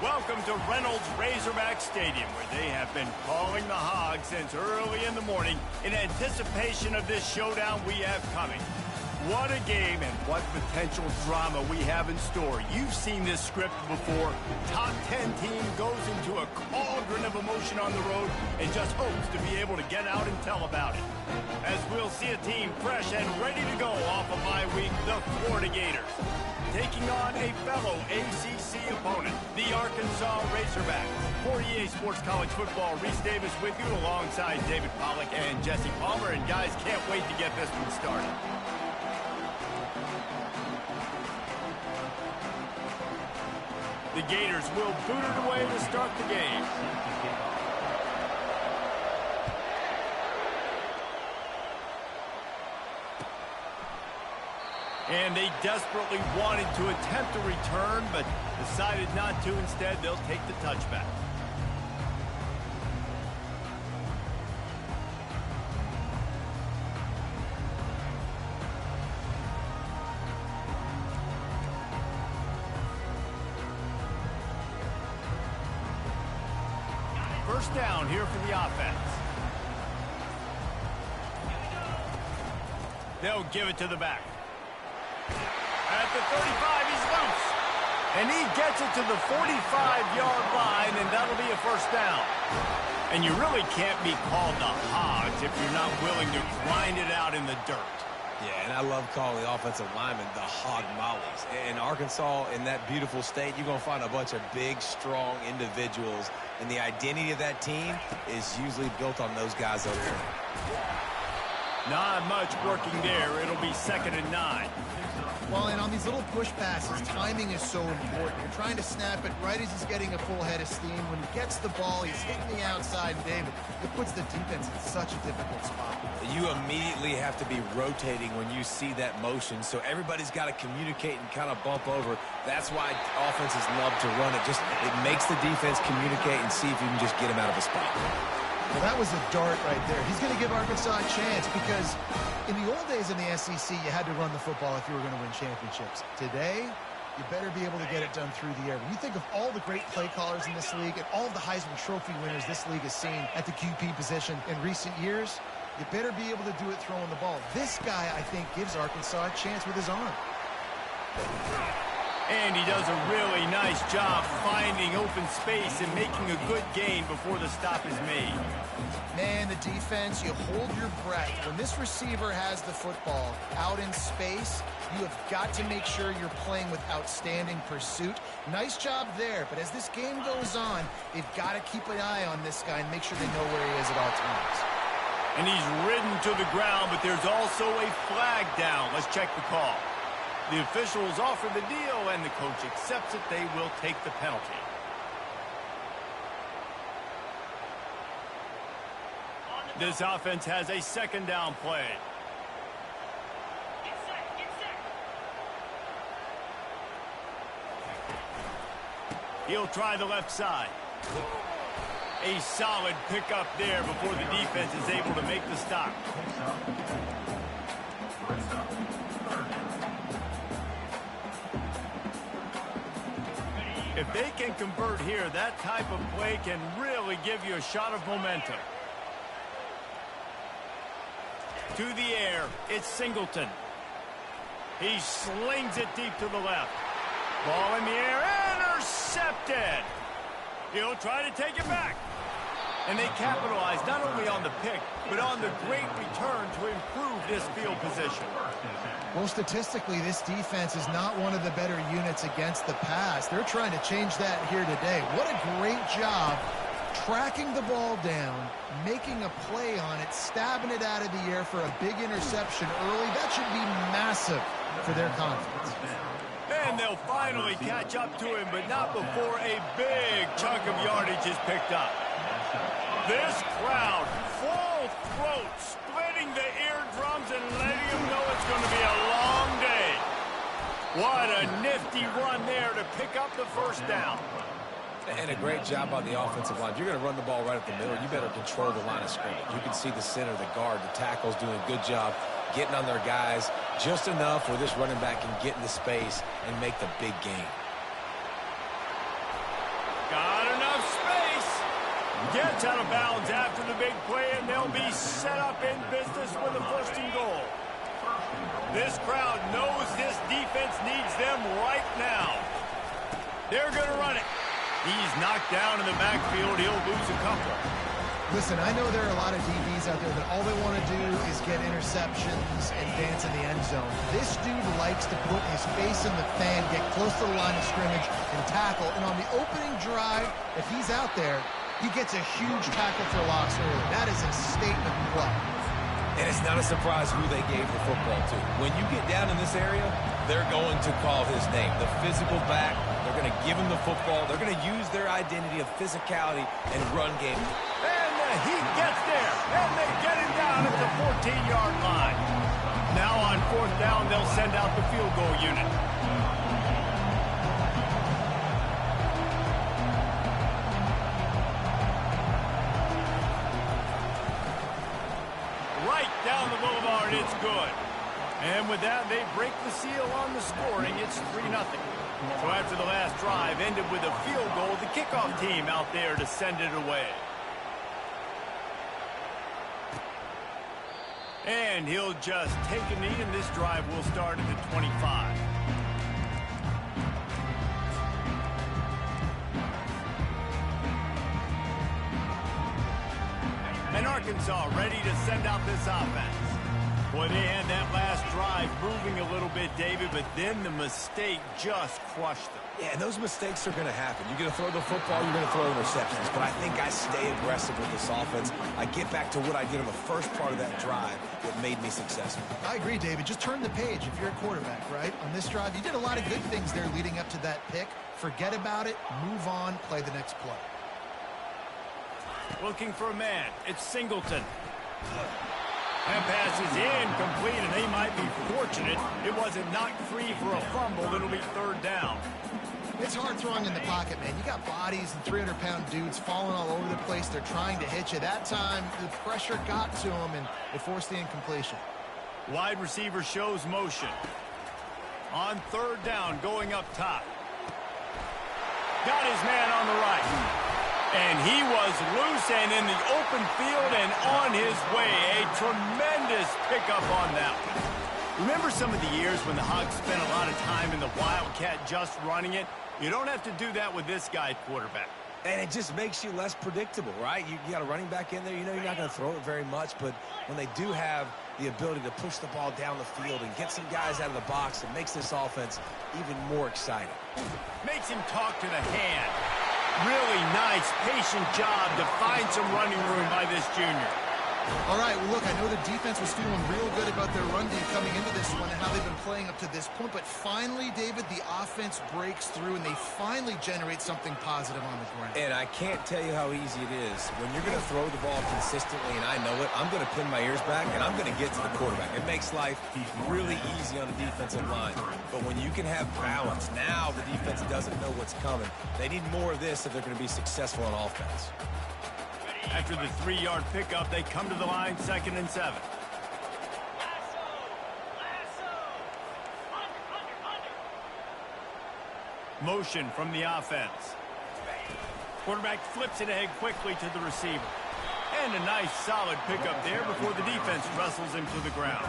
Welcome to Reynolds Razorback Stadium, where they have been calling the Hogs since early in the morning in anticipation of this showdown we have coming. What a game and what potential drama we have in store. You've seen this script before. Top 10 team goes into a cauldron of emotion on the road and just hopes to be able to get out and tell about it. As we'll see a team fresh and ready to go off of bye week, the Florida Gators, taking on a fellow ACC opponent, the Arkansas Razorbacks. For EA Sports College Football, Reese Davis with you alongside David Pollack and Jesse Palmer. And guys, can't wait to get this one started. The Gators will boot it away to start the game. And they desperately wanted to attempt a return, but decided not to. Instead, they'll take the touchback. First down here for the offense. They'll give it to the back. At the 35, he's loose. And he gets it to the 45-yard line, and that'll be a first down. And you really can't be called the Hogs if you're not willing to grind it out in the dirt. Yeah, and I love calling the offensive linemen the hog mollies. In Arkansas, in that beautiful state, you're going to find a bunch of big, strong individuals. And the identity of that team is usually built on those guys up there. Not much working there. It'll be 2nd and 9. Well, and on these little push passes, timing is so important. You're trying to snap it right as he's getting a full head of steam. When he gets the ball, he's hitting the outside, David. It puts the defense in such a difficult spot. You immediately have to be rotating when you see that motion, so everybody's got to communicate and kind of bump over. That's why offenses love to run it. It makes the defense communicate and see if you can just get him out of a spot. Well, that was a dart right there. He's going to give Arkansas a chance because in the old days in the SEC, you had to run the football if you were going to win championships. Today, you better be able to get it done through the air. When you think of all the great play callers in this league and all of the Heisman Trophy winners this league has seen at the QB position in recent years, you better be able to do it throwing the ball. This guy, I think, gives Arkansas a chance with his arm. And he does a really nice job finding open space and making a good gain before the stop is made. Man, the defense, you hold your breath. When this receiver has the football out in space, you have got to make sure you're playing with outstanding pursuit. Nice job there, but as this game goes on, they've got to keep an eye on this guy and make sure they know where he is at all times. And he's ridden to the ground, but there's also a flag down. Let's check the call. The officials offer the deal, and the coach accepts it. They will take the penalty. This offense has a 2nd down play. He'll try the left side. A solid pickup there before the defense is able to make the stop. If they can convert here, that type of play can really give you a shot of momentum. To the air, it's Singleton. He slings it deep to the left. Ball in the air, intercepted. He'll try to take it back. And they capitalize not only on the pick, but on the great return to improve this field position. Well, statistically, this defense is not one of the better units against the pass. They're trying to change that here today. What a great job tracking the ball down, making a play on it, stabbing it out of the air for a big interception early. That should be massive for their confidence. And they'll finally catch up to him, but not before a big chunk of yardage is picked up. This crowd, full throat, splitting the eardrums and letting them know it's going to be a long day. What a nifty run there to pick up the first down. And a great job by the offensive line. If you're going to run the ball right at the middle, you better control the line of scrimmage. You can see the center, the guard, the tackles doing a good job getting on their guys just enough where this running back can get into space and make the big game. Gets out of bounds after the big play, and they'll be set up in business with a 1st and goal. This crowd knows this defense needs them right now. They're going to run it. He's knocked down in the backfield. He'll lose a couple. Listen, I know there are a lot of DBs out there that all they want to do is get interceptions and dance in the end zone. This dude likes to put his face in the fan, get close to the line of scrimmage, and tackle. And on the opening drive, if he's out there, he gets a huge tackle for loss early. That is a statement play. And it's not a surprise who they gave the football to. When you get down in this area, they're going to call his name. The physical back, they're going to give him the football. They're going to use their identity of physicality and run game. And he gets there, and they get him down at the 14-yard line. Now on 4th down, they'll send out the field goal unit. Down the boulevard, it's good. And with that, they break the seal on the scoring. It's 3-0. So after the last drive ended with a field goal, the kickoff team out there to send it away. And he'll just take a knee, and this drive will start at the 25. And Arkansas ready to send out this offense. Boy, they had that last drive moving a little bit, David, but then the mistake just crushed them. Yeah, and those mistakes are going to happen. You're going to throw the football, you're going to throw interceptions. But I think I stay aggressive with this offense. I get back to what I did on the first part of that drive that made me successful. I agree, David. Just turn the page if you're a quarterback, right? On this drive, you did a lot of good things there leading up to that pick. Forget about it, move on, play the next play. Looking for a man. It's Singleton. That pass is incomplete, and they might be fortunate it wasn't knocked free for a fumble. It'll be 3rd down. It's hard throwing in the pocket, man. You got bodies and 300-pound dudes falling all over the place. They're trying to hit you. That time, the pressure got to them, and it forced the incompletion. Wide receiver shows motion. On 3rd down, going up top. Got his man on the right. And he was loose and in the open field and on his way. A tremendous pickup on that one. Remember some of the years when the Hogs spent a lot of time in the Wildcat just running it? You don't have to do that with this guy at quarterback. And it just makes you less predictable, right? You got a running back in there. You know you're not going to throw it very much, but when they do have the ability to push the ball down the field and get some guys out of the box, it makes this offense even more exciting. Makes him talk to the hand. Really nice, patient job to find some running room by this junior. All right, well, look, I know the defense was feeling real good about their run D coming into this one and how they've been playing up to this point, but finally, David, the offense breaks through and they finally generate something positive on the ground. And I can't tell you how easy it is. When you're going to throw the ball consistently, and I know it, I'm going to pin my ears back and I'm going to get to the quarterback. It makes life really easy on the defensive line. But when you can have balance, now the defense doesn't know what's coming. They need more of this if they're going to be successful on offense. After the 3-yard pickup, they come to the line, 2nd and 7. Motion from the offense. Quarterback flips it ahead quickly to the receiver. And a nice solid pickup there before the defense wrestles him to the ground.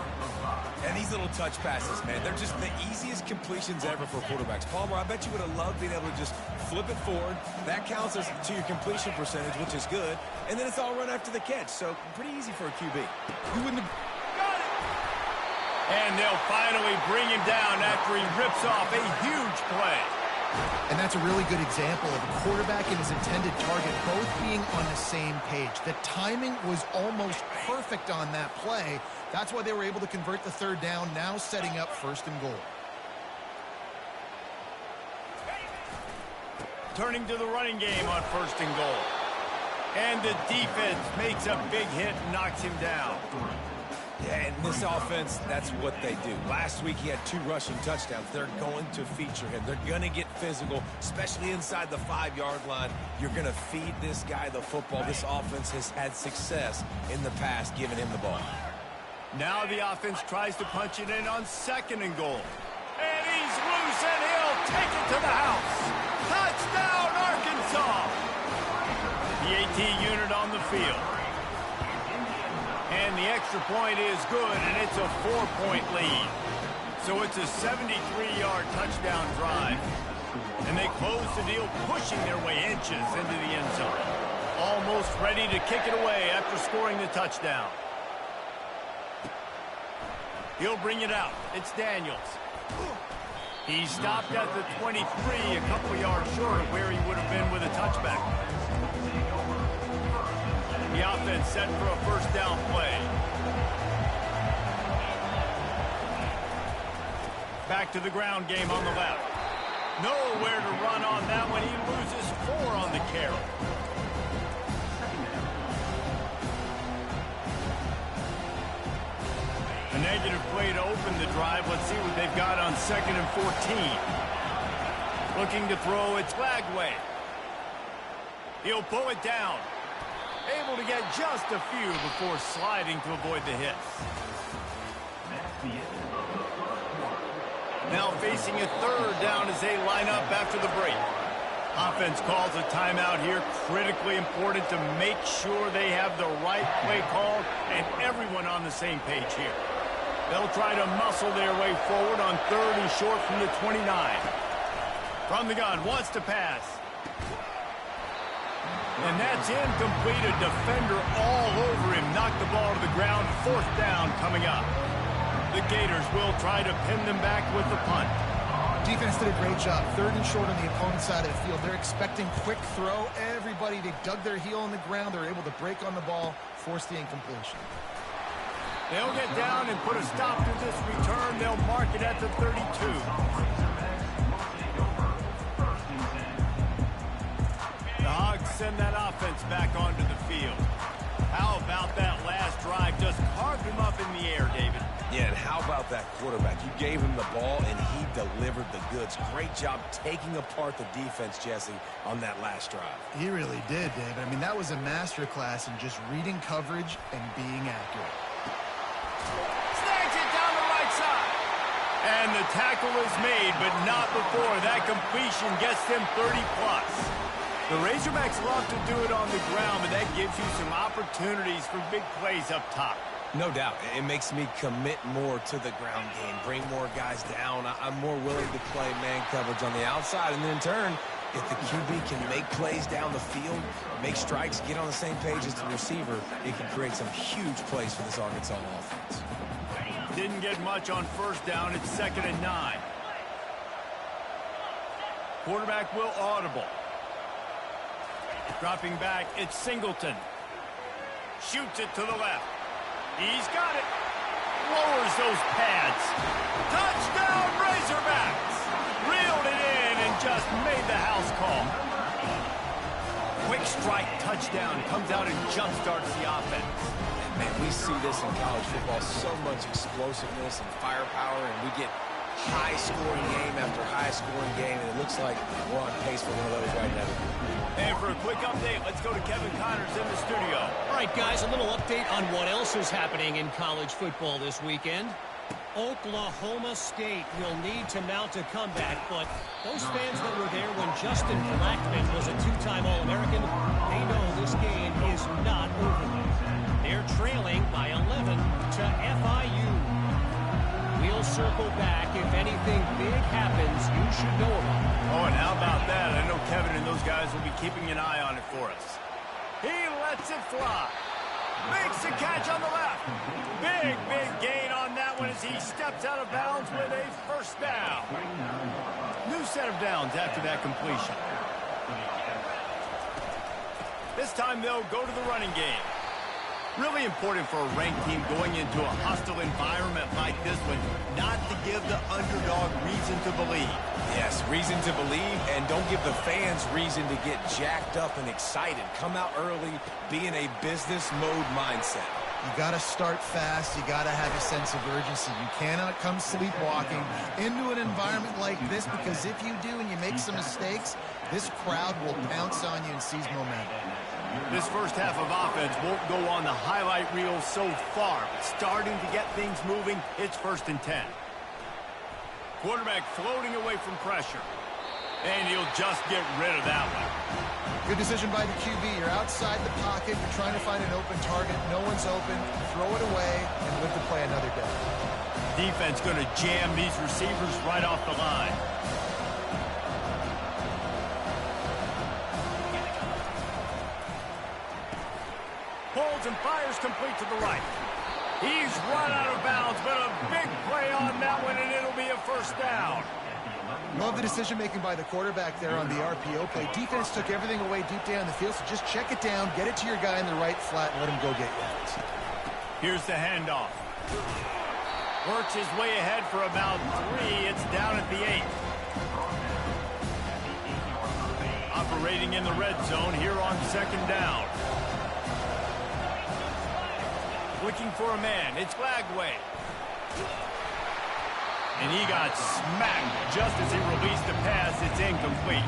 And these little touch passes, man, they're just the easiest completions ever for quarterbacks. Palmer, I bet you would have loved being able to just flip it forward. That counts as to your completion percentage, which is good. And then it's all run after the catch, so pretty easy for a QB. You wouldn't have... Got it! And they'll finally bring him down after he rips off a huge play. And that's a really good example of a quarterback and his intended target both being on the same page. The timing was almost perfect on that play. That's why they were able to convert the 3rd down, now setting up 1st and goal. Turning to the running game on 1st and goal. And the defense makes a big hit and knocks him down. Yeah, and this offense, that's what they do. Last week, he had 2 rushing touchdowns. They're going to feature him. They're going to get physical, especially inside the 5-yard line. You're going to feed this guy the football. This offense has had success in the past giving him the ball. Now the offense tries to punch it in on 2nd and goal. And he's loose, and he'll take it to the house. Touchdown, Arkansas! The PAT unit on the field. And the extra point is good, and it's a 4-point lead. So it's a 73-yard touchdown drive. And they close the deal, pushing their way inches into the end zone. Almost ready to kick it away after scoring the touchdown. He'll bring it out. It's Daniels. He stopped at the 23, a couple yards short of where he would have been with a touchback. The offense set for a first down play. Back to the ground game on the left. Nowhere to run on that one. He loses 4 on the carry. A negative play to open the drive. Let's see what they've got on 2nd and 14. Looking to throw. It's Lagway. He'll pull it down. Able to get just a few before sliding to avoid the hits. Now facing a 3rd down as they line up after the break. Offense calls a timeout here. Critically important to make sure they have the right play call and everyone on the same page here. They'll try to muscle their way forward on 3rd and short from the 29. From the gun, wants to pass. And that's incomplete. A defender all over him. Knocked the ball to the ground. 4th down coming up. The Gators will try to pin them back with the punt. Defense did a great job. 3rd and short on the opponent's side of the field. They're expecting quick throw. Everybody, they dug their heel on the ground. They're able to break on the ball, force the incompletion. They'll get down and put a stop to this return. They'll mark it at the 32. The Hogs send that offense back onto the field. How about that last drive? Just carved him up in the air, David. Yeah, and how about that quarterback? You gave him the ball, and he delivered the goods. Great job taking apart the defense, Jesse, on that last drive. He really did, David. I mean, that was a masterclass in just reading coverage and being accurate. Snags it down the right side. And the tackle is made, but not before. That completion gets them 30-plus. The Razorbacks love to do it on the ground, but that gives you some opportunities for big plays up top. No doubt. It makes me commit more to the ground game, bring more guys down. I'm more willing to play man coverage on the outside, and then in turn, if the QB can make plays down the field, make strikes, get on the same page as the receiver, it can create some huge plays for this Arkansas offense. Didn't get much on 1st down. It's 2nd and 9. Quarterback will audible. Dropping back, it's Singleton. Shoots it to the left. He's got it. Lowers those pads. Touchdown, Razorbacks! Reeled it in and just made the house call. Quick strike touchdown. Comes out and jump-starts the offense. Man, we see this in college football, so much explosiveness and firepower, and we get high-scoring game after high-scoring game, and it looks like we're on pace for one of those right now. And for a quick update, let's go to Kevin Connors in the studio. All right, guys, a little update on what else is happening in college football this weekend. Oklahoma State will need to mount a comeback, but those fans that were there when Justin Blackman was a 2-time All-American, they know this game is not over. They're trailing by 11 to FIU. We'll circle back. If anything big happens, you should know about it. Oh, and how about that? I know Kevin and those guys will be keeping an eye on it for us. He lets it fly. Makes a catch on the left. Big gain on that one as he steps out of bounds with a first down. New set of downs after that completion. This time they'll go to the running game. Really important for a ranked team going into a hostile environment like this one, not to give the underdog reason to believe. Yes, reason to believe, and don't give the fans reason to get jacked up and excited. Come out early, be in a business mode mindset. You got to start fast. You got to have a sense of urgency. You cannot come sleepwalking into an environment like this, because if you do and you make some mistakes, this crowd will pounce on you and seize momentum. This first half of offense won't go on the highlight reel so far, but starting to get things moving, it's 1st and 10. Quarterback floating away from pressure. And he'll just get rid of that one. Good decision by the QB. You're outside the pocket. You're trying to find an open target. No one's open. Throw it away and live to play another day. Defense going to jam these receivers right off the line. Pulls and fires complete to the right. He's run out of bounds, but a big play on that one, and it'll be a first down. Love the decision-making by the quarterback there on the RPO play. Defense took everything away deep down the field, so just check it down, get it to your guy in the right flat, and let him go get yards. Here's the handoff. Works his way ahead for about 3. It's down at the 8. Operating in the red zone here on second down. Looking for a man. It's Lagway. And he got smacked just as he released the pass. It's incomplete.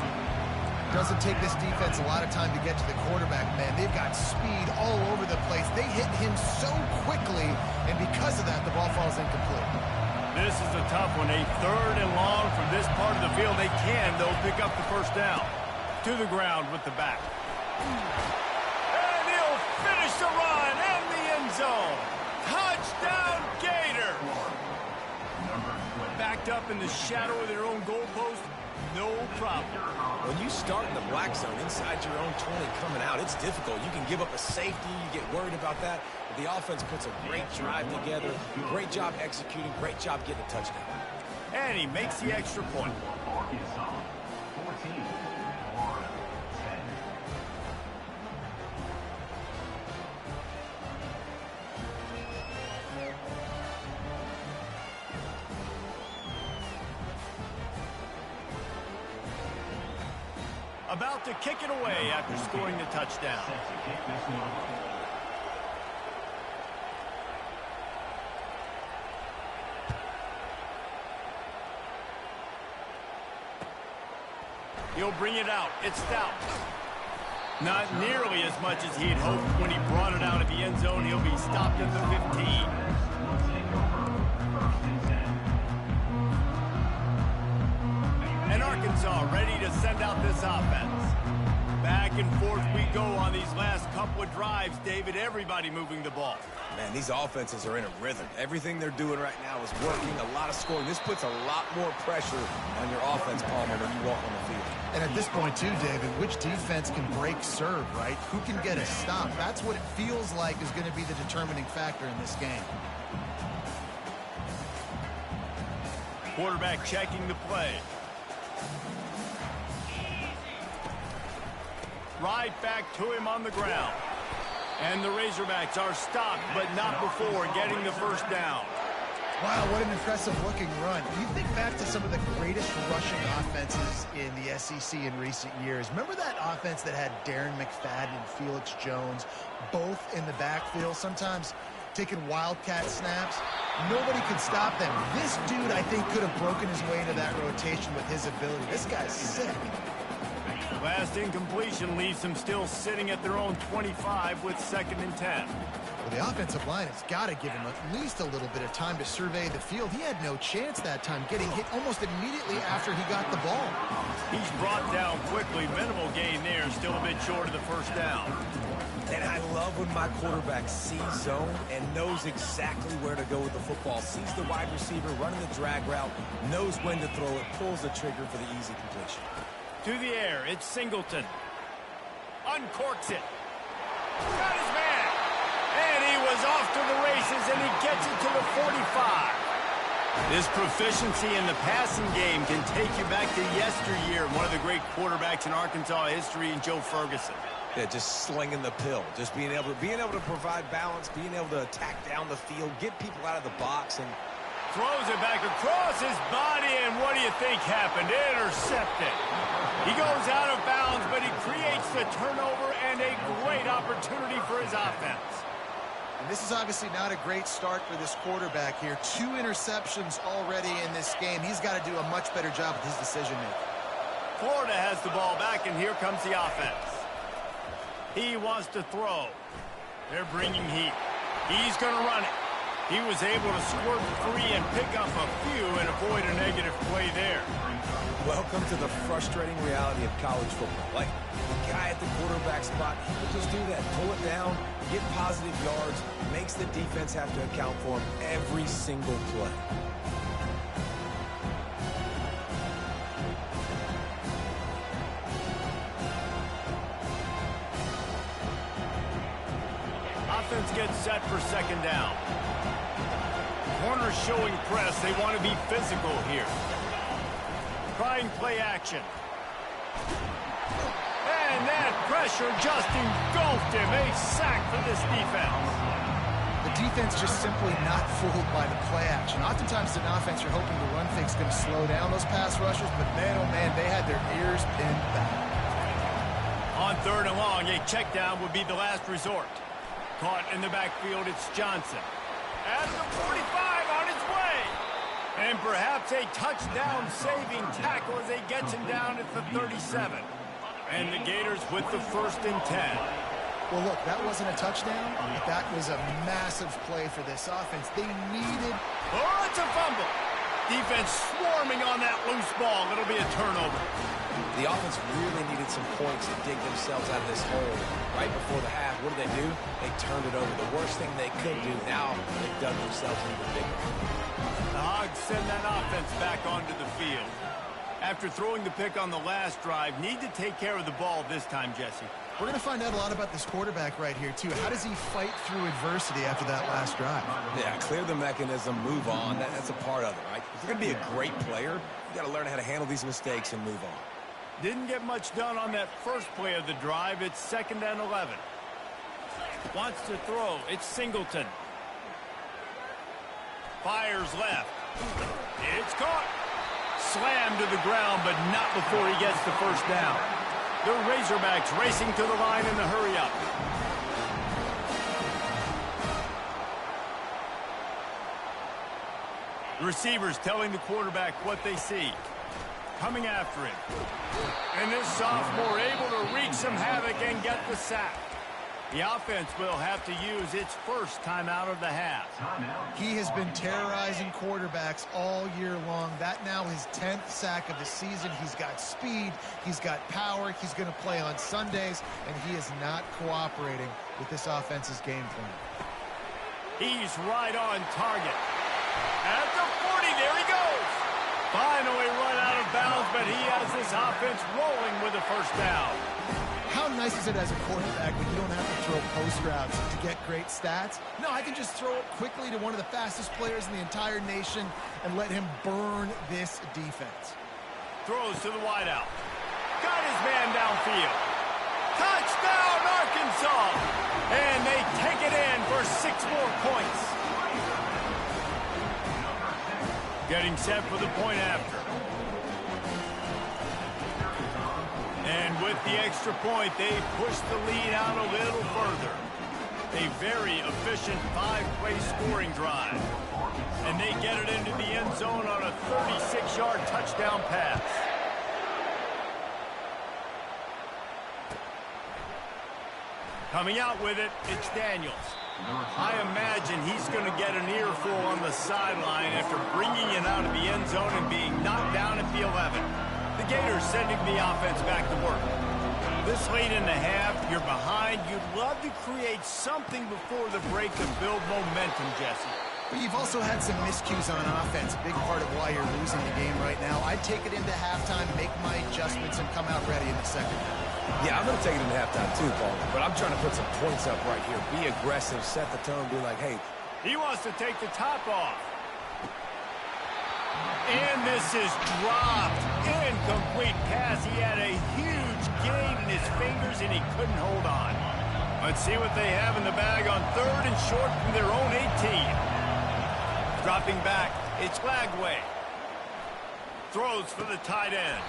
Doesn't take this defense a lot of time to get to the quarterback, man. They've got speed all over the place. They hit him so quickly, and because of that, the ball falls incomplete. This is a tough one. A 3rd and long from this part of the field. They can, though, pick up the first down. To the ground with the back. And he'll finish the run in the end zone. Touchdown, Gator. Backed up in the shadow of their own goalpost, no problem. When you start in the black zone inside your own 20 coming out, it's difficult. You can give up a safety. You get worried about that. But the offense puts a great drive together. Great job executing. Great job getting a touchdown. And he makes the extra point. About to kick it away after scoring the touchdown. He'll bring it out. It's Stout. Not nearly as much as he had hoped when he brought it out of the end zone. He'll be stopped at the 15. And Arkansas ready to send out this offense. Back and forth we go on these last couple of drives, David. Everybody moving the ball. Man, these offenses are in a rhythm. Everything they're doing right now is working. A lot of scoring. This puts a lot more pressure on your offense, Palmer, when you walk on the field. And at this point, too, David, which defense can break serve, right? Who can get a stop? That's what it feels like is going to be the determining factor in this game. Quarterback checking the play. Right back to him on the ground. And the Razorbacks are stopped, but not before getting the first down. Wow, what an impressive-looking run. You think back to some of the greatest rushing offenses in the SEC in recent years. Remember that offense that had Darren McFadden and Felix Jones both in the backfield, sometimes taking wildcat snaps? Nobody could stop them. This dude, I think, could have broken his way into that rotation with his ability. This guy's sick. Last incompletion leaves them still sitting at their own 25 with 2nd and 10. Well, the offensive line has got to give him at least a little bit of time to survey the field. He had no chance that time, getting hit almost immediately after he got the ball. He's brought down quickly. Minimal gain there, still a bit short of the first down. And I love when my quarterback sees zone and knows exactly where to go with the football. Sees the wide receiver running the drag route, knows when to throw it, pulls the trigger for the easy completion. To the air, it's Singleton. Uncorks it. Got his man. And he was off to the races, and he gets it to the 45. This proficiency in the passing game can take you back to yesteryear. One of the great quarterbacks in Arkansas history, in Joe Ferguson. Yeah, just slinging the pill, just being able to provide balance, being able to attack down the field, get people out of the box, and throws it back across his body, and what do you think happened? Intercepted. He goes out of bounds, but he creates the turnover and a great opportunity for his offense. And this is obviously not a great start for this quarterback here. 2 interceptions already in this game. He's got to do a much better job with his decision-making. Florida has the ball back, and here comes the offense. He wants to throw. They're bringing heat. He's going to run it. He was able to squirt free and pick up a few and avoid a negative play there. Welcome to the frustrating reality of college football. Like, the guy at the quarterback spot, he would just do that. Pull it down, get positive yards, makes the defense have to account for him every single play. Offense gets set for second down. Corners showing press. They want to be physical here. Trying play action. And that pressure just engulfed him. A sack for this defense. The defense just simply not fooled by the play action. Oftentimes in offense, you're hoping the run fake's going to slow down those pass rushers, but man, oh man, they had their ears pinned back. On third and long, a check down would be the last resort. Caught in the backfield, it's Johnson. At the 45, on his way. And perhaps a touchdown-saving tackle as they gets him down at the 37. And the Gators with the 1st and 10. Well, look, that wasn't a touchdown, but that was a massive play for this offense. They needed... Oh, it's a fumble. Defense swarming on that loose ball. It'll be a turnover. The offense really needed some points to dig themselves out of this hole. Right before the half, what did they do? They turned it over. The worst thing they could do. Now they dug themselves even bigger. The Hogs send that offense back onto the field. After throwing the pick on the last drive, need to take care of the ball this time, Jesse. We're going to find out a lot about this quarterback right here, too. How does he fight through adversity after that last drive? Yeah, clear the mechanism, move on. That's a part of it, right? If you're going to be a great player, you got to learn how to handle these mistakes and move on. Didn't get much done on that first play of the drive. It's 2nd and 11. Wants to throw. It's Singleton. Fires left. It's caught. Slammed to the ground, but not before he gets the first down. The Razorbacks racing to the line in the hurry-up. The receivers telling the quarterback what they see. Coming after him. And this sophomore able to wreak some havoc and get the sack. The offense will have to use its first timeout of the half. He has been terrorizing quarterbacks all year long. That now his 10th sack of the season. He's got speed. He's got power. He's going to play on Sundays, and he is not cooperating with this offense's game plan. He's right on target. At the 40, there he goes. Finally run out of bounds, but he has this offense rolling with a first down. How nice is it as a quarterback when you don't have to throw post routes to get great stats? No, I can just throw it quickly to one of the fastest players in the entire nation and let him burn this defense. Throws to the wideout. Got his man downfield. Touchdown, Arkansas! And they take it in for 6 more points. Getting set for the point after. And with the extra point, they push the lead out a little further. A very efficient 5-play scoring drive. And they get it into the end zone on a 36-yard touchdown pass. Coming out with it, it's Daniels. I imagine he's going to get an earful on the sideline after bringing it out of the end zone and being knocked down at the 11. The Gators sending the offense back to work. This late in the half, you're behind. You'd love to create something before the break to build momentum, Jesse. But you've also had some miscues on offense, a big part of why you're losing the game right now. I'd take it into halftime, make my adjustments, and come out ready in the second half. Yeah, I'm going to take it into halftime too, Paul. But I'm trying to put some points up right here. Be aggressive, set the tone, be like, hey. He wants to take the top off. And this is dropped. Incomplete pass. He had a huge gain in his fingers, and he couldn't hold on. Let's see what they have in the bag on 3rd and short from their own 18. Dropping back, it's Lagway. Throws for the tight end.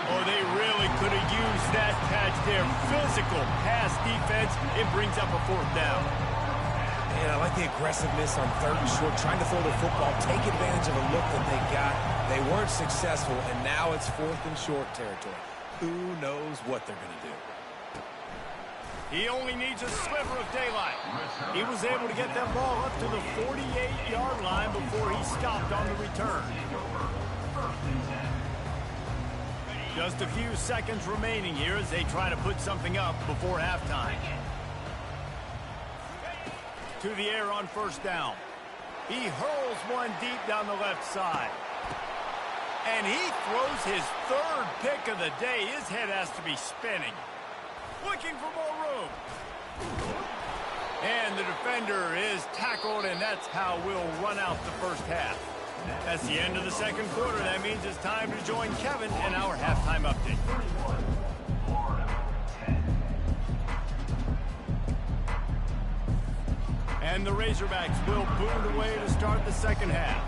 Oh, they really could have used that catch there. Physical pass defense. It brings up a 4th down. And I like the aggressiveness on 3rd and short, trying to throw the football, take advantage of a look that they got. They weren't successful, and now it's 4th and short territory. Who knows what they're going to do? He only needs a sliver of daylight. He was able to get that ball up to the 48-yard line before he stopped on the return. Just a few seconds remaining here as they try to put something up before halftime. To the air on first down. He hurls one deep down the left side. And he throws his third pick of the day. His head has to be spinning. Looking for more room. And the defender is tackled, and that's how we'll run out the first half. That's the end of the second quarter. That means it's time to join Kevin in our halftime update. And the Razorbacks will boot away to start the second half.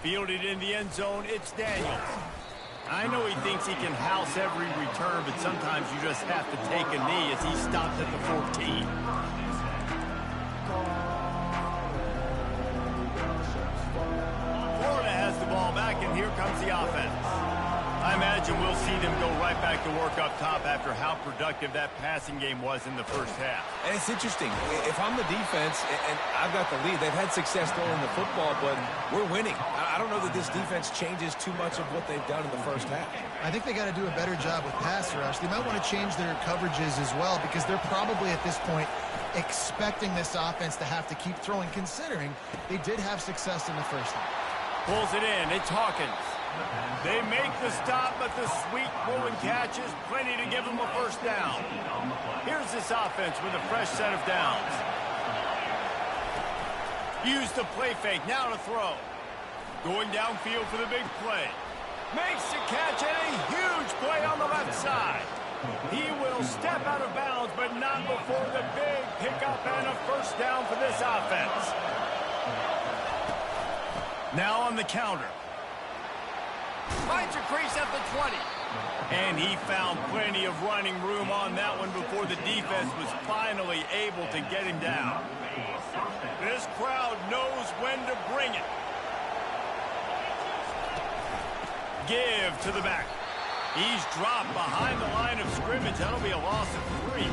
Fielded in the end zone, it's Daniels. I know he thinks he can house every return, but sometimes you just have to take a knee as he stopped at the 14. Florida has the ball back, and here comes the offense. I imagine we'll see them go right back to work up top after how productive that passing game was in the first half. And it's interesting. If I'm the defense and I've got the lead, they've had success throwing the football, but we're winning. I don't know that this defense changes too much of what they've done in the first half. I think they got to do a better job with pass rush. They might want to change their coverages as well because they're probably at this point expecting this offense to have to keep throwing, considering they did have success in the first half. Pulls it in. It's Hawkins. They make the stop, but the sweet pull and catch is plenty to give them a first down. Here's this offense with a fresh set of downs. Use the play fake. Now to throw. Going downfield for the big play. Makes the catch and a huge play on the left side. He will step out of bounds, but not before the big pickup and a first down for this offense. Now on the counter. Finds a crease at the 20. And he found plenty of running room on that one before the defense was finally able to get him down. This crowd knows when to bring it. Give to the back. He's dropped behind the line of scrimmage. That'll be a loss of 3.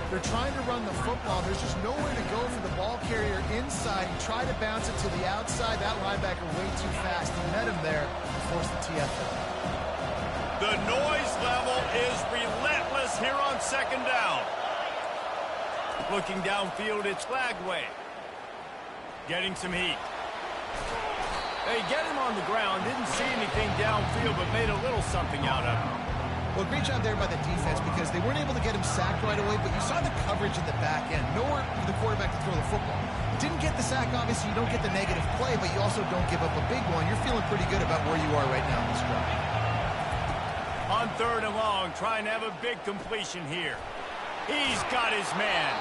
They're trying to run the football. There's just nowhere to go for the ball carrier inside. He tried to bounce it to the outside. That linebacker way too fast. He met him there and forced the TFL. The noise level is relentless here on second down. Looking downfield, it's Lagway. Getting some heat. They get him on the ground. Didn't see anything downfield, but made a little something out of it. Well, great job there by the defense because they weren't able to get him sacked right away, but you saw the coverage in the back end. Nowhere for the quarterback to throw the football. Didn't get the sack, obviously. You don't get the negative play, but you also don't give up a big one. You're feeling pretty good about where you are right now in this drive. On third and long, trying to have a big completion here. He's got his man.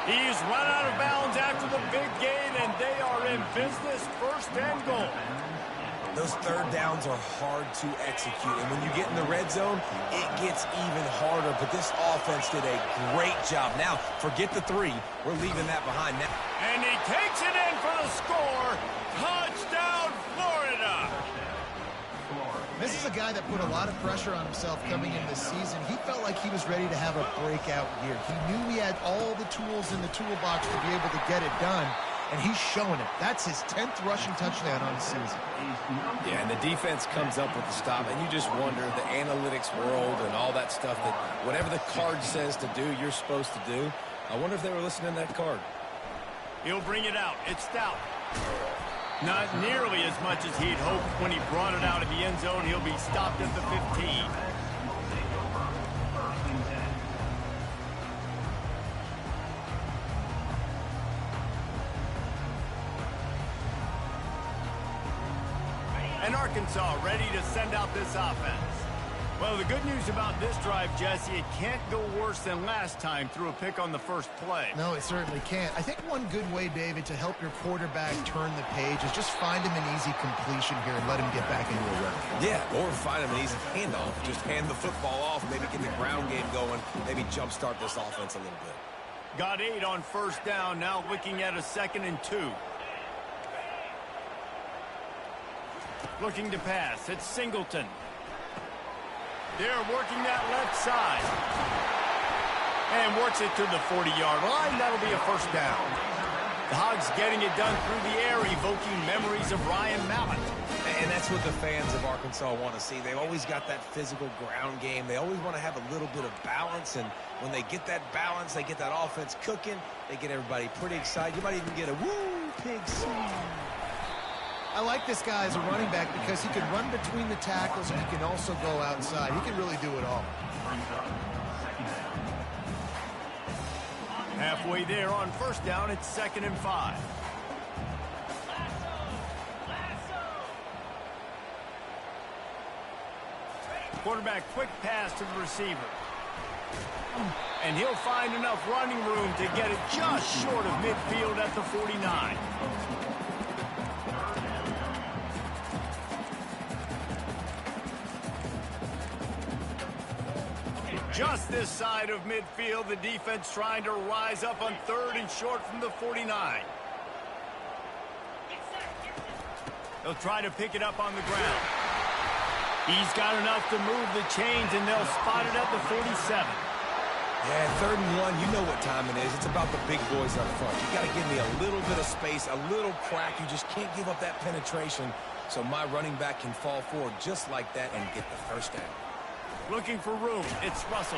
He's run out of bounds after the big gain, and they are in business, first and goal. Those third downs are hard to execute, and when you get in the red zone, it gets even harder. But this offense did a great job. Now, forget the 3. We're leaving that behind now. And he takes it in for the score. Touchdown, Florida! This is a guy that put a lot of pressure on himself coming into this season. He felt like he was ready to have a breakout year. He knew he had all the tools in the toolbox to be able to get it done. And he's showing it. That's his 10th rushing touchdown on the season. Yeah, and the defense comes up with the stop, and you just wonder, the analytics world and all that stuff, that whatever the card says to do, you're supposed to do. I wonder if they were listening to that card. He'll bring it out. It's Stout. Not nearly as much as he'd hoped when he brought it out of the end zone. He'll be stopped at the 15. And Arkansas ready to send out this offense. Well, the good news about this drive, Jesse, it can't go worse than last time through a pick on the first play. No, it certainly can't. I think one good way, David, to help your quarterback turn the page is just find him an easy completion here and let him get back into a run. Yeah, or find him an easy handoff. Just hand the football off, maybe get the ground game going, maybe jumpstart this offense a little bit. Got 8 on first down, now looking at a 2nd and 2. Looking to pass. It's Singleton. They're working that left side. And works it to the 40-yard line. That'll be a first down. The Hogs getting it done through the air, evoking memories of Ryan Mallett. And that's what the fans of Arkansas want to see. They've always got that physical ground game. They always want to have a little bit of balance. And when they get that balance, they get that offense cooking. They get everybody pretty excited. You might even get a woo, pig swing. I like this guy as a running back because he can run between the tackles and he can also go outside. He can really do it all. Halfway there on first down, it's 2nd and 5. Quarterback quick pass to the receiver. And he'll find enough running room to get it just short of midfield at the 49. Just this side of midfield, the defense trying to rise up on 3rd and short from the 49. They'll try to pick it up on the ground. He's got enough to move the chains, and they'll spot it at the 47. Yeah, 3rd and 1, you know what time it is. It's about the big boys up front. You got to give me a little bit of space, a little crack. You just can't give up that penetration so my running back can fall forward just like that and get the first down. Looking for room. It's Russell.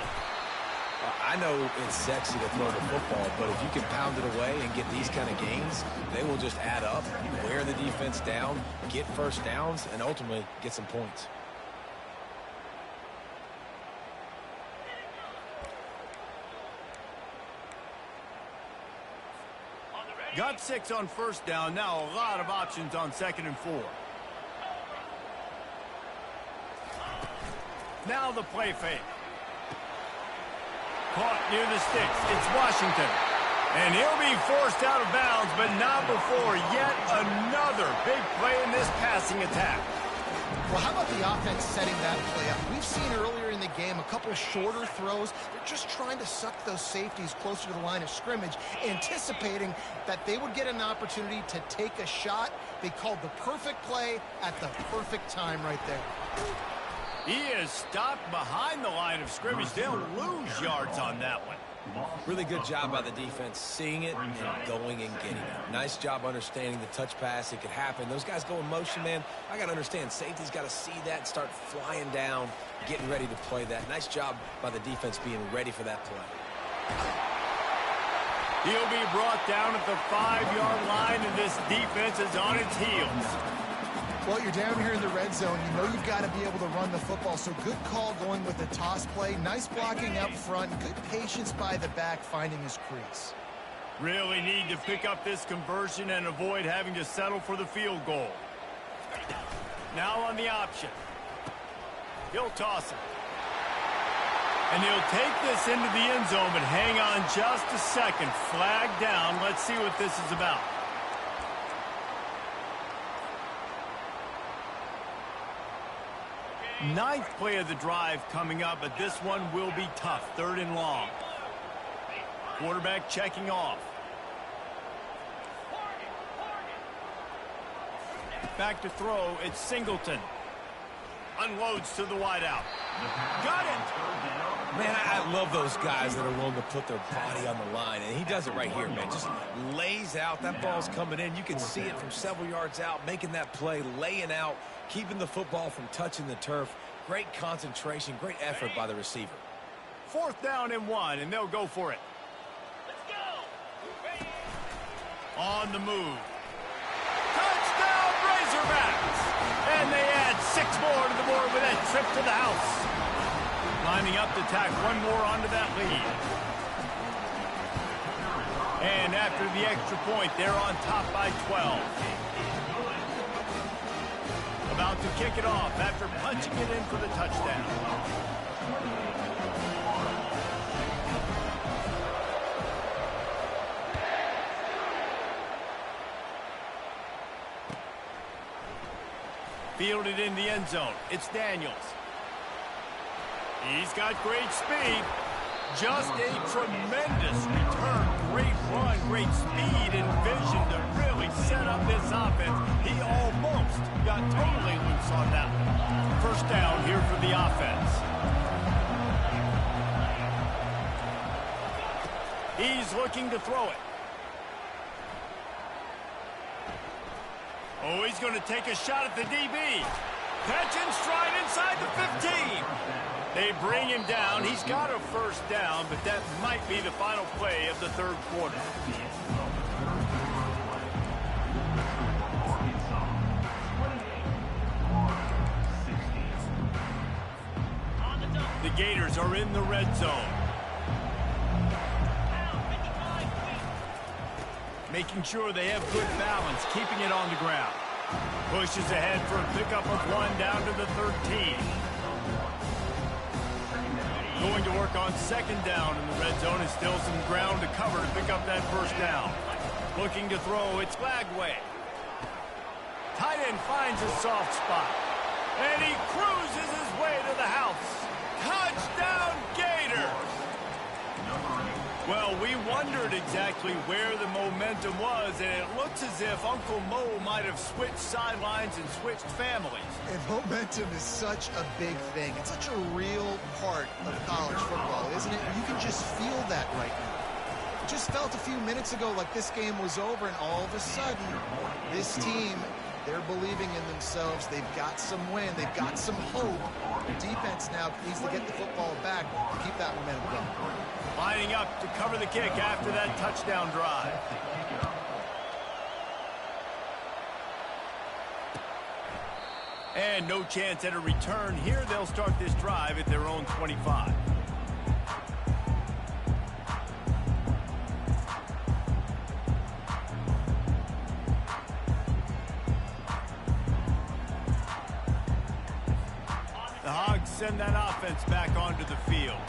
I know it's sexy to throw the football, but if you can pound it away and get these kind of gains, they will just add up, wear the defense down, get first downs, and ultimately get some points. Got 6 on first down. Now a lot of options on 2nd and 4. Now the play fake. Caught near the sticks. It's Washington. And he'll be forced out of bounds, but not before yet another big play in this passing attack. Well, how about the offense setting that play up? We've seen earlier in the game a couple shorter throws. They're just trying to suck those safeties closer to the line of scrimmage, anticipating that they would get an opportunity to take a shot. They called the perfect play at the perfect time right there. He is stopped behind the line of scrimmage. They'll lose yards on that one. Really good job by the defense, seeing it and going and getting it. Nice job understanding the touch pass. It could happen. Those guys go in motion, man. I got to understand, safety's got to see that, start flying down, getting ready to play that. Nice job by the defense being ready for that play. He'll be brought down at the 5-yard line, and this defense is on its heels. Well, you're down here in the red zone. You know you've got to be able to run the football, so good call going with the toss play. Nice blocking up front. Good patience by the back finding his crease. Really need to pick up this conversion and avoid having to settle for the field goal. Now on the option. He'll toss it. And he'll take this into the end zone, but hang on just a second. Flag down. Let's see what this is about. Ninth play of the drive coming up, but this one will be tough. 3rd and long. Quarterback checking off. Back to throw. It's Singleton. Unloads to the wideout. Got it! Man, I love those guys that are willing to put their body on the line, and he does it right here, man. Just lays out. That ball's coming in. You can see it from several yards out, making that play, laying out, keeping the football from touching the turf. Great concentration, great effort by the receiver. 4th down and 1, and they'll go for it. Let's go! On the move. Touchdown, Razorbacks! And they add 6 more to the board with that trip to the house. Lining up to tack one more onto that lead. And after the extra point, they're on top by 12. About to kick it off after punching it in for the touchdown. Fielded in the end zone. It's Daniels. He's got great speed. Just a tremendous return. Great run, great speed and vision to really set up this offense. He almost got totally loose on that one. First down here for the offense. He's looking to throw it. Oh, he's going to take a shot at the DB. Catch and stride inside the 15. They bring him down. He's got a first down, but that might be the final play of the third quarter. The Gators are in the red zone. Making sure they have good balance, keeping it on the ground. Pushes ahead for a pickup of 1 down to the 13. Going to work on second down in the red zone, and still some ground to cover to pick up that first down. Looking to throw, it's Flagway. Tight end finds a soft spot. And he cruises his way to the house. Touchdown, Gators! Well, we wondered exactly where the momentum was, and it looks as if Uncle Mo might have switched sidelines and switched families. And momentum is such a big thing. It's such a real part of college football, isn't it? You can just feel that right now. It just felt a few minutes ago like this game was over, and all of a sudden, this team, they're believing in themselves. They've got some wind. They've got some hope. The defense now needs to get the football back to keep that momentum going. Lining up to cover the kick after that touchdown drive. And no chance at a return here. They'll start this drive at their own 25. The Hogs send that offense back onto the field.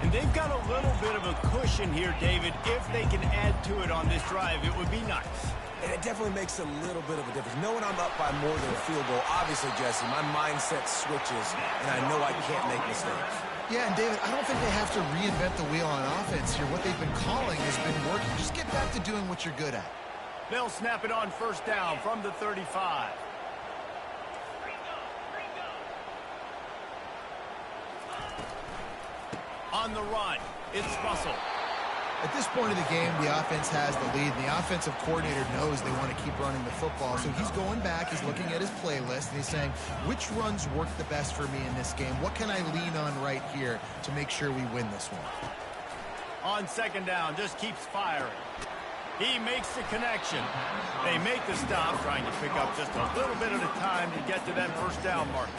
And they've got a little bit of a cushion here, David. If they can add to it on this drive, it would be nice. And it definitely makes a little bit of a difference. Knowing I'm up by more than a field goal, obviously, Jesse, my mindset switches, and I know I can't make mistakes. Yeah, and David, I don't think they have to reinvent the wheel on offense here. What they've been calling has been working. Just get back to doing what you're good at. They'll snap it on first down from the 35. On the run, it's Russell. At this point of the game, the offense has the lead. The offensive coordinator knows they want to keep running the football. So he's going back, he's looking at his playlist, and he's saying, which runs work the best for me in this game? What can I lean on right here to make sure we win this one? On second down, just keeps firing. He makes the connection. They make the stop, trying to pick up just a little bit at a time to get to that first down mark.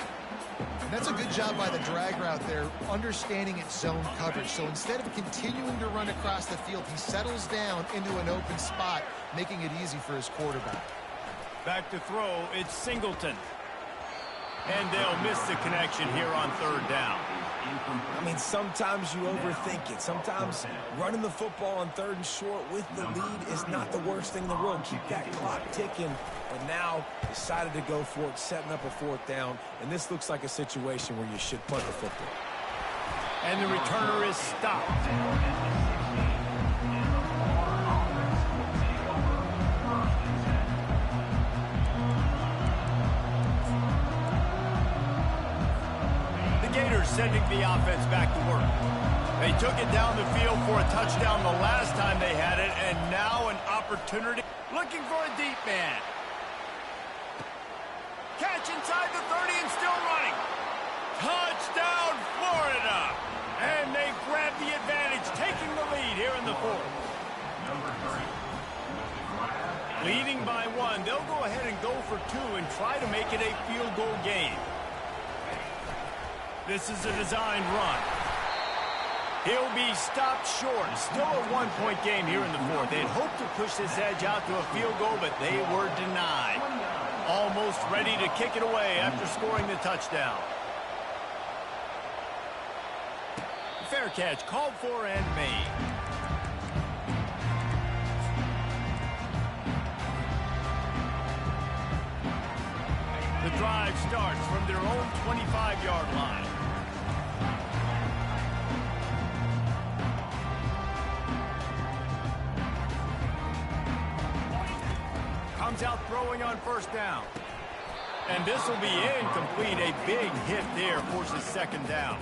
And that's a good job by the drag route there, understanding its zone coverage. So instead of continuing to run across the field, he settles down into an open spot, making it easy for his quarterback. Back to throw, it's Singleton. And they'll miss the connection here on third down. I mean, sometimes you overthink it. Sometimes running the football on third and short with the lead is not the worst thing in the world. Keep that clock ticking. But now decided to go for it, setting up a fourth down. And this looks like a situation where you should punt the football. And the returner is stopped. Sending the offense back to work. They took it down the field for a touchdown the last time they had it, and now an opportunity. Looking for a deep man. Catch inside the 30 and still running. Touchdown, Florida! And they grab the advantage, taking the lead here in the fourth. Leading by one, they'll go ahead and go for two and try to make it a field goal game. This is a designed run. He'll be stopped short. Still a one-point game here in the fourth. They'd hoped to push this edge out to a field goal, but they were denied. Almost ready to kick it away after scoring the touchdown. Fair catch, called for and made. The drive starts from their own 25-yard line. out throwing on first down. And this will be incomplete. A big hit there forces second down.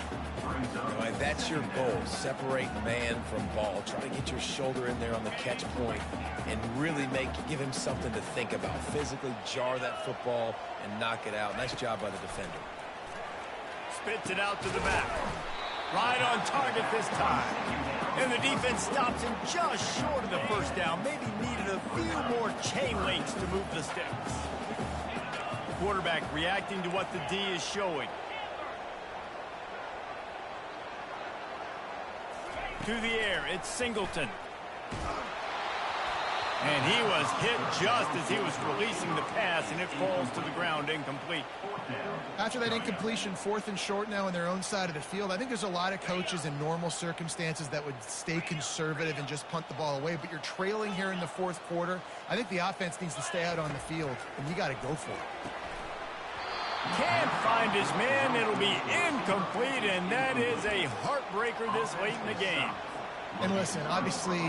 Right, that's your goal. Separate man from ball. Try to get your shoulder in there on the catch point and really give him something to think about. Physically jar that football and knock it out. Nice job by the defender. Spits it out to the back. Right on target this time. And the defense stops him just short of the first down. Maybe needed a few more chain links to move the sticks. The quarterback reacting to what the D is showing. To the air, it's Singleton. And he was hit just as he was releasing the pass, and it falls to the ground incomplete. After that incompletion, 4th and short now on their own side of the field, I think there's a lot of coaches in normal circumstances that would stay conservative and just punt the ball away. But you're trailing here in the 4th quarter. I think the offense needs to stay out on the field, and you got to go for it. Can't find his man. It'll be incomplete, and that is a heartbreaker this late in the game. And listen, obviously,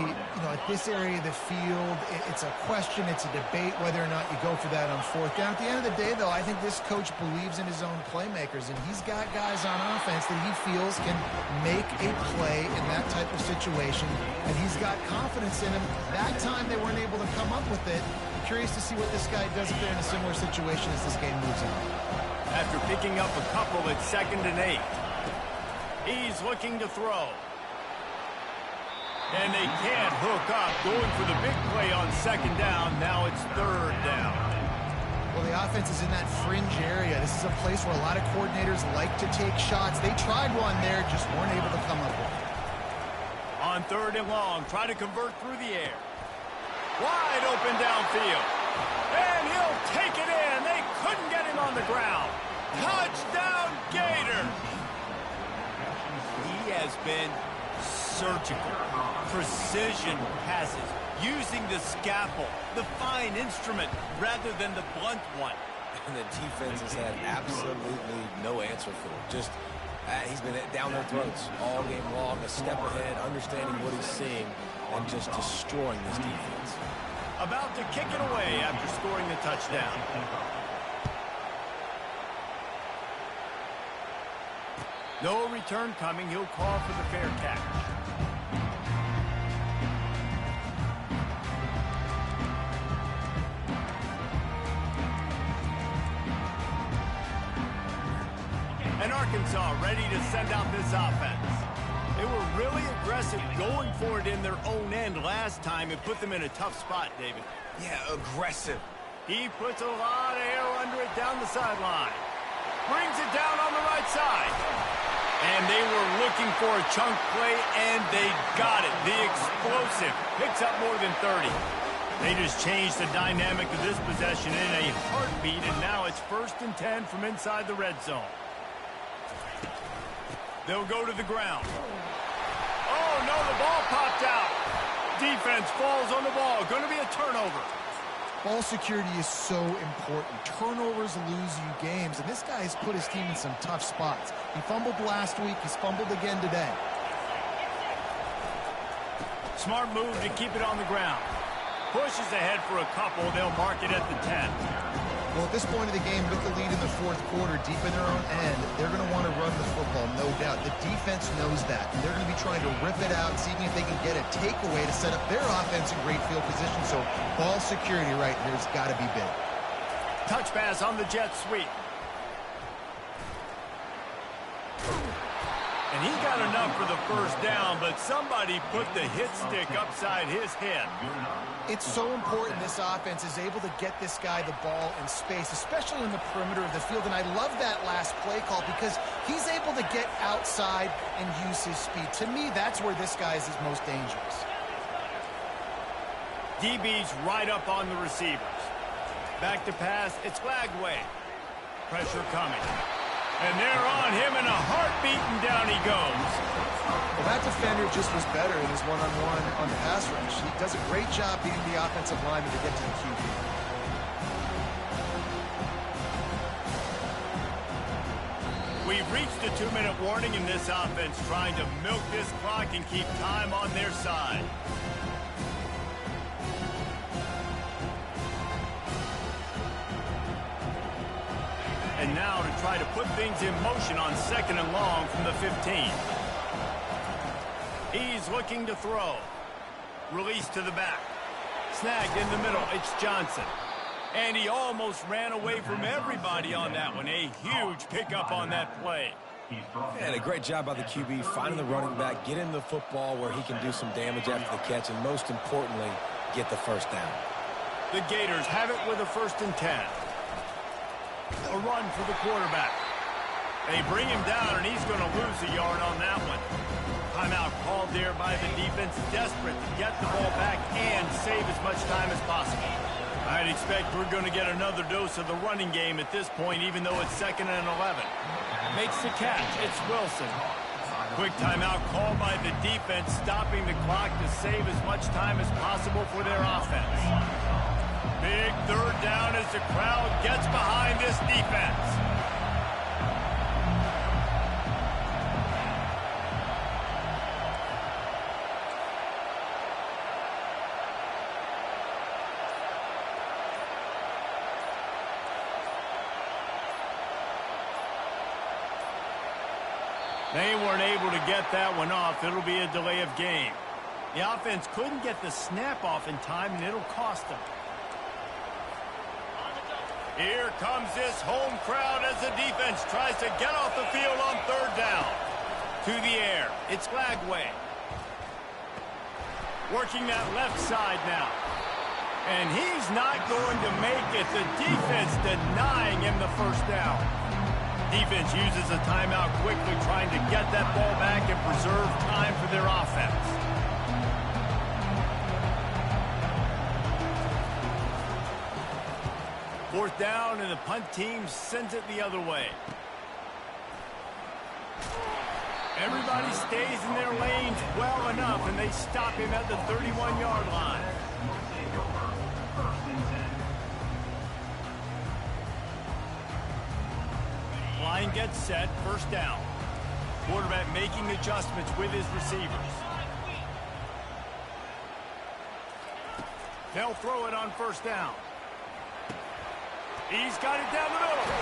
at this area of the field, it's a question, it's a debate whether or not you go for that on 4th down. At the end of the day, though, I think this coach believes in his own playmakers, and he's got guys on offense that he feels can make a play in that type of situation, and he's got confidence in him. That time they weren't able to come up with it. I'm curious to see what this guy does if they're in a similar situation as this game moves on. After picking up a couple at 2nd and 8, he's looking to throw. And they can't hook up. Going for the big play on 2nd down. Now it's 3rd down. Well, the offense is in that fringe area. This is a place where a lot of coordinators like to take shots. They tried one there, just weren't able to come up with it. On 3rd and long, try to convert through the air. Wide open downfield. And he'll take it in. They couldn't get him on the ground. Touchdown, Gator. He has been surgical. Precision passes, using the scalpel, the fine instrument, rather than the blunt one. And the defense has had absolutely no answer for him. Just, he's been down their throats all game long, a step ahead, understanding what he's seeing, and just destroying this defense. About to kick it away after scoring the touchdown. No return coming. He'll call for the fair catch. And Arkansas ready to send out this offense. They were really aggressive going for it in their own end last time. It put them in a tough spot, David. Yeah, aggressive. He puts a lot of air under it down the sideline. Brings it down on the right side. And they were looking for a chunk play, and they got it. The explosive picks up more than 30. They just changed the dynamic of this possession in a heartbeat, and now it's 1st and 10 from inside the red zone. They'll go to the ground. Oh, no, the ball popped out. Defense falls on the ball. Going to be a turnover. Ball security is so important. Turnovers lose you games, and this guy has put his team in some tough spots. He fumbled last week. He's fumbled again today. Smart move to keep it on the ground. Pushes ahead for a couple. They'll mark it at the 10. Well, at this point of the game, with the lead in the 4th quarter, deep in their own end, they're going to want to run the football, no doubt. The defense knows that, and they're going to be trying to rip it out, seeing if they can get a takeaway to set up their offense in great field position. So ball security right here has got to be big. Touch pass on the jet sweep. And he got enough for the 1st down, but somebody put the hit stick upside his head. It's so important this offense is able to get this guy the ball in space, especially in the perimeter of the field. And I love that last play call because he's able to get outside and use his speed. To me, that's where this guy is his most dangerous. DB's right up on the receivers. Back to pass, it's Lagway. Pressure coming. And they're on him in a heartbeat, and down he goes. Well, that defender just was better in his one-on-one on the pass rush. He does a great job beating the offensive lineman to get to the QB. We've reached a 2-minute warning in this offense, trying to milk this clock and keep time on their side. And now to try to put things in motion on 2nd and long from the 15. He's looking to throw. Release to the back. Snagged in the middle. It's Johnson. And he almost ran away from everybody on that one. A huge pickup on that play. And a great job by the QB finding the running back, getting the football where he can do some damage after the catch, and most importantly, get the first down. The Gators have it with a 1st and 10. A run for the quarterback. They bring him down, and he's going to lose a yard on that one. Timeout called there by the defense, desperate to get the ball back and save as much time as possible. I'd expect we're going to get another dose of the running game at this point, even though it's 2nd and 11. Makes the catch. It's Wilson. Quick timeout called by the defense, stopping the clock to save as much time as possible for their offense. Big 3rd down as the crowd gets behind this defense. They weren't able to get that one off. It'll be a delay of game. The offense couldn't get the snap off in time, and it'll cost them. Here comes this home crowd as the defense tries to get off the field on 3rd down. To the air. It's Lagway. Working that left side now. And he's not going to make it. The defense denying him the 1st down. Defense uses a timeout quickly, trying to get that ball back and preserve time for their offense. Fourth down, and the punt team sends it the other way. Everybody stays in their lanes well enough, and they stop him at the 31-yard line. Line gets set, 1st down. Quarterback making adjustments with his receivers. They'll throw it on 1st down. He's got it down the middle.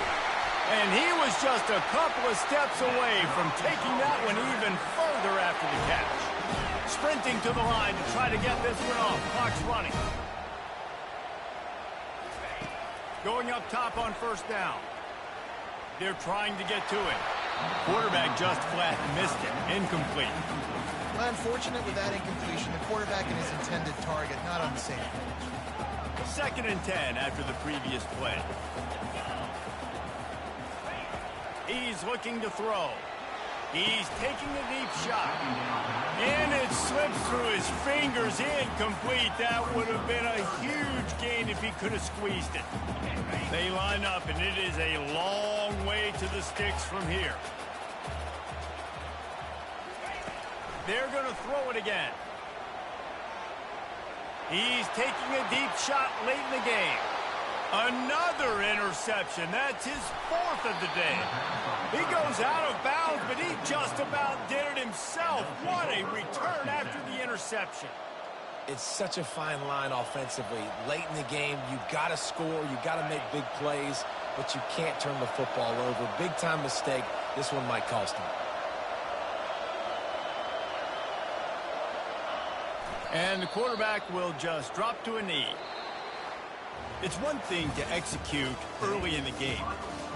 And he was just a couple of steps away from taking that one even further after the catch. Sprinting to the line to try to get this one off. Clock's running. Going up top on 1st down. They're trying to get to it. Quarterback just flat missed it. Incomplete. Well, unfortunate with that incompletion. The quarterback and his intended target not on the same page. 2nd and 10 after the previous play. He's looking to throw. He's taking a deep shot. And it slips through his fingers. Incomplete. That would have been a huge gain if he could have squeezed it. They line up, and it is a long way to the sticks from here. They're going to throw it again. He's taking a deep shot late in the game. Another interception. That's his 4th of the day. He goes out of bounds, but he just about did it himself. What a return after the interception. It's such a fine line offensively. Late in the game, you got to score, you got to make big plays, but you can't turn the football over. Big-time mistake. This one might cost him. And the quarterback will just drop to a knee. It's one thing to execute early in the game.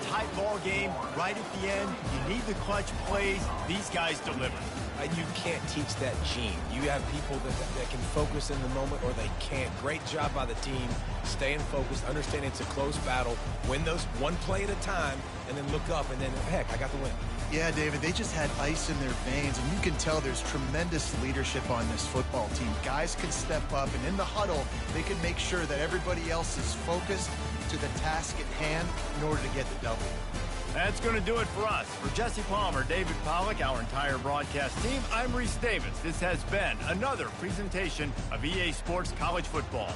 Tight ball game, right at the end, you need the clutch plays. These guys deliver. And you can't teach that gene. You have people that can focus in the moment, or they can't. Great job by the team, staying focused, understanding it's a close battle, win those one play at a time, and then look up, and then, heck, I got the win. Yeah, David, they just had ice in their veins, and you can tell there's tremendous leadership on this football team. Guys can step up, and in the huddle, they can make sure that everybody else is focused to the task at hand in order to get the W. That's going to do it for us. For Jesse Palmer, David Pollack, our entire broadcast team, I'm Reese Davis. This has been another presentation of EA Sports College Football.